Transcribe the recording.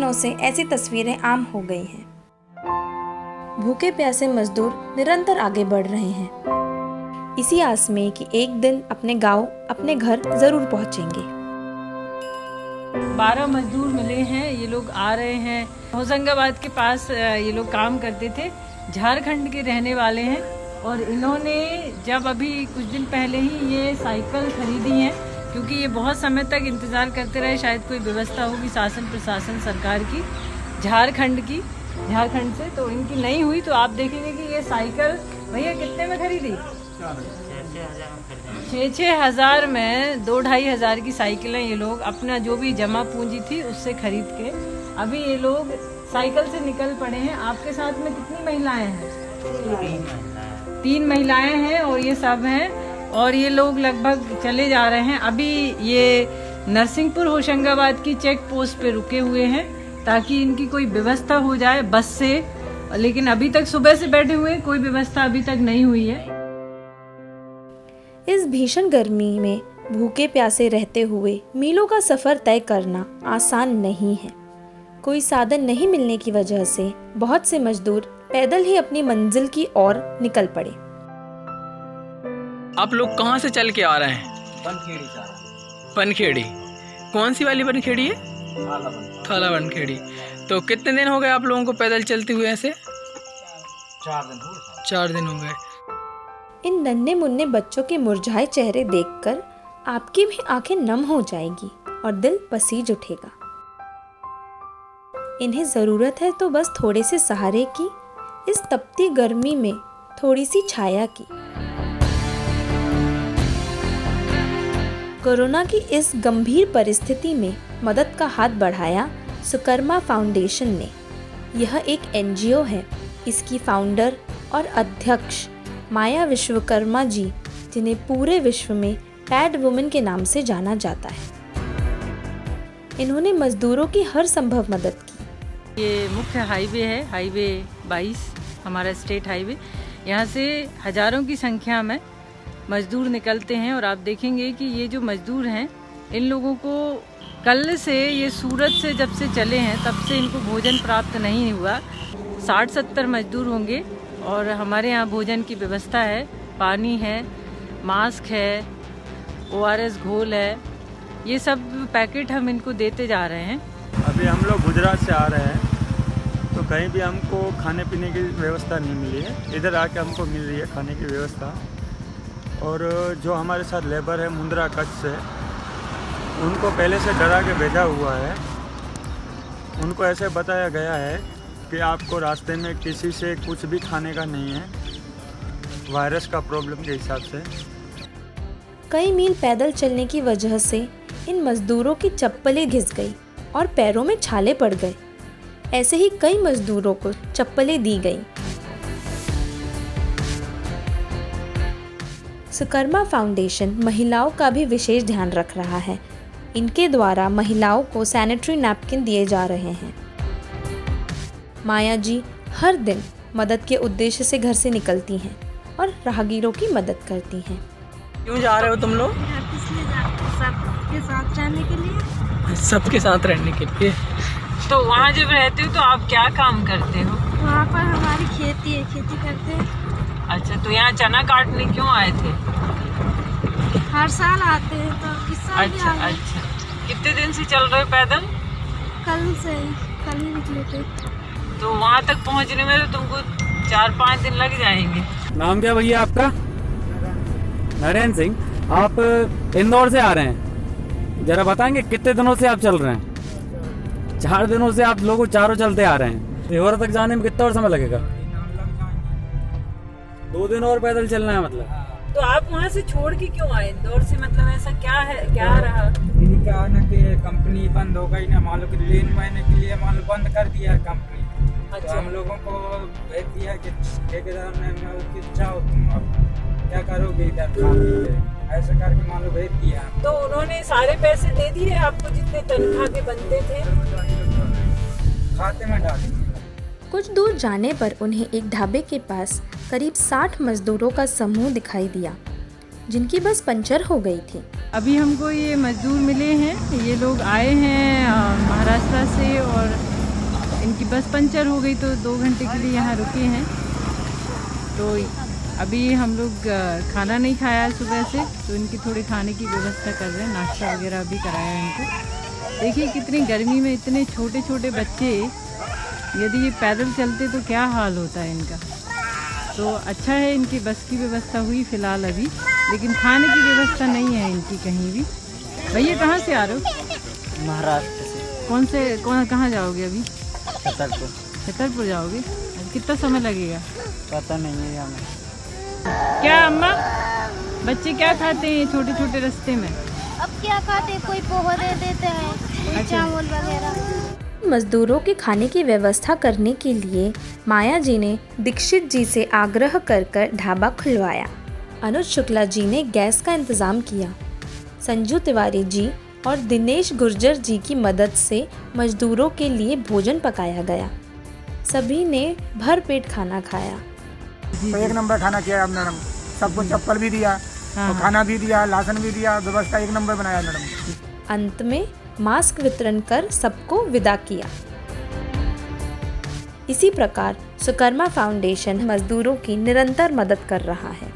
दिनों से ऐसी तस्वीरें आम हो गई हैं। भूखे प्यासे मजदूर निरंतर आगे बढ़ रहे हैं, इसी आस में कि एक दिन अपने गांव, अपने घर जरूर पहुंचेंगे। 12 मजदूर मिले हैं, ये लोग आ रहे हैं। होशंगाबाद के पास ये लोग काम करते थे, झारखंड के रहने वाले हैं और इन्होंने जब अभी कुछ दिन पहले ही ये साइकिल खरीदी है, क्योंकि ये बहुत समय तक इंतज़ार करते रहे, शायद कोई व्यवस्था होगी शासन प्रशासन सरकार की झारखंड से, तो इनकी नहीं हुई। तो आप देखेंगे कि ये साइकिल भैया कितने में खरीदी? 6,000 में 2-2.5 हज़ार की साइकिलें ये लोग अपना जो भी जमा पूंजी थी उससे खरीद के अभी ये लोग साइकिल से निकल पड़े हैं। आपके साथ में कितनी महिलाएं हैं? 3 महिलाएं हैं और ये सब हैं, और ये लोग लगभग चले जा रहे हैं। अभी ये नरसिंहपुर होशंगाबाद की चेक पोस्ट पे रुके हुए हैं ताकि इनकी कोई व्यवस्था हो जाए बस से, लेकिन अभी तक सुबह से बैठे हुए हैं, कोई व्यवस्था अभी तक नहीं हुई है। इस भीषण गर्मी में भूखे प्यासे रहते हुए मीलों का सफर तय करना आसान नहीं है। कोई साधन नहीं मिलने की वजह से बहुत से मजदूर पैदल ही अपनी मंजिल की ओर निकल पड़े। आप लोग कहाँ से चल के आ रहे हैं? बनखेड़ी जा रहे हैं। बनखेड़ी? कौन सी वाली बनखेड़ी है? थाला बनखेड़ी। तो कितने दिन हो गए आप लोगों को पैदल चलते हुए ऐसे? 4 दिन हो गए। इन नन्हे मुन्ने बच्चों के मुरझाए चेहरे देखकर आपकी भी आंखें नम हो जाएगी और दिल पसीज उठेगा। इन्हें जरूरत है तो बस थोड़े से सहारे की, इस तपती गर्मी में थोड़ी सी छाया की। कोरोना की इस गंभीर परिस्थिति में मदद का हाथ बढ़ाया सुकर्मा फाउंडेशन ने। यह एक एनजीओ है। इसकी फाउंडर और अध्यक्ष माया विश्वकर्मा जी, जिन्हें पूरे विश्व में पैड वुमेन के नाम से जाना जाता है। इन्होंने मजदूरों की हर संभव मदद की। ये मुख्य हाईवे है, हाईवे 22, हमारा स्टेट हाईवे। यहाँ से हजारों की संख्या में मजदूर निकलते हैं और आप देखेंगे कि ये जो मजदूर हैं, इन लोगों को कल से, ये सूरत से जब से चले हैं तब से इनको भोजन प्राप्त नहीं हुआ। 60-70 मजदूर होंगे और हमारे यहाँ भोजन की व्यवस्था है, पानी है, मास्क है, ORS घोल है, ये सब पैकेट हम इनको देते जा रहे हैं। अभी हम लोग गुजरात से आ रहे हैं, तो कहीं भी हमको खाने पीने की व्यवस्था नहीं मिली है। इधर आके हमको मिल रही है खाने की व्यवस्था। और जो हमारे साथ लेबर है मुंद्रा कच्छ से, उनको पहले से डरा के भेजा हुआ है। उनको ऐसे बताया गया है कि आपको रास्ते में किसी से कुछ भी खाने का नहीं है, वायरस का प्रॉब्लम के हिसाब से। कई मील पैदल चलने की वजह से इन मजदूरों की चप्पलें घिस गई और पैरों में छाले पड़ गए। ऐसे ही कई मजदूरों को चप्पलें दी गई। सुकर्मा फाउंडेशन महिलाओं का भी विशेष ध्यान रख रहा है। इनके द्वारा महिलाओं को सैनिटरी नैपकिन दिए जा रहे हैं। माया जी हर दिन मदद के उद्देश्य से घर से निकलती हैं और राहगीरों की मदद करती हैं। क्यों जा रहे हो तुम लोग? सबके साथ रहने के लिए। सबके साथ रहने के लिए। तो वहाँ जब रहते हो तो आप क्या काम करते हो? वहाँ पर हमारी खेती है, खेती करते हैं। अच्छा, तो यहाँ चना काटने क्यों आए थे? हर साल आते हैं, तो इस साल भी अच्छा आ गए। अच्छा। कितने दिन से चल रहे हो पैदल? कल ही निकले थे। तो वहाँ तक पहुँचने में तो तुमको 4-5 दिन लग जाएंगे। नाम क्या भैया आपका? नरेंद्र सिंह। आप इंदौर से आ रहे हैं, जरा बताएंगे कितने दिनों से आप चल रहे हैं? 4 दिनों से आप लोग चारों चलते आ रहे हैं। देवरा तक जाने में कितना और समय लगेगा? 2 दिन और पैदल चलना है मतलब। तो आप वहाँ से छोड़ के क्यों आए इंदौर से? मतलब ऐसा क्या है, क्या रहा? इनका ना कि कंपनी बंद हो गई ना, मान लो कि 3 महीने के लिए मान लो बंद कर दिया है कंपनी। अच्छा। तो हम लोगों को भेज दिया कि ठेकेदार ने कि जाओ तुम अब क्या करोगे इधर खा पी के, ऐसा करके मान लो भेज दिया। तो उन्होंने सारे पैसे दे दिए आपको जितने तनख्वाह के बनते थे? खाते में डालेंगे। कुछ दूर जाने पर उन्हें एक ढाबे के पास करीब 60 मजदूरों का समूह दिखाई दिया, जिनकी बस पंचर हो गई थी। अभी हमको ये मजदूर मिले हैं, ये लोग आए हैं महाराष्ट्र से और इनकी बस पंचर हो गई तो 2 घंटे के लिए यहाँ रुके हैं। तो अभी हम लोग खाना नहीं खाया है सुबह से, तो इनकी थोड़ी खाने की व्यवस्था कर रहे हैं, नाश्ता वगैरह भी कराया है इनको। देखिए कितनी गर्मी में इतने छोटे छोटे बच्चे यदि ये पैदल चलते तो क्या हाल होता है इनका। तो अच्छा है इनकी बस की व्यवस्था हुई फ़िलहाल अभी, लेकिन खाने की व्यवस्था नहीं है इनकी कहीं भी। भैया कहाँ से आ रहे हो? महाराष्ट्र से। कहाँ जाओगे अभी? छतरपुर। छतरपुर जाओगे? कितना समय लगेगा? पता नहीं है हमें। क्या अम्मा, बच्चे क्या खाते हैं छोटे छोटे रास्ते में? अब क्या खाते, कोई पोहा दे देते हैं, कोई चावल वगैरह। मजदूरों के खाने की व्यवस्था करने के लिए माया जी ने दीक्षित जी से आग्रह कर ढाबा खुलवाया। अनुज शुक्ला जी ने गैस का इंतज़ाम किया। संजू तिवारी जी और दिनेश गुर्जर जी की मदद से मजदूरों के लिए भोजन पकाया गया। सभी ने भरपेट खाना खाया। तो 1 नंबर खाना किया मैडम, सबको चप्पल भी दिया और खाना भी दिया, लाशन भी दिया, व्यवस्था 1 नंबर बनाया मैडम। अंत में मास्क वितरण कर सबको विदा किया। इसी प्रकार सुकर्मा फाउंडेशन मजदूरों की निरंतर मदद कर रहा है।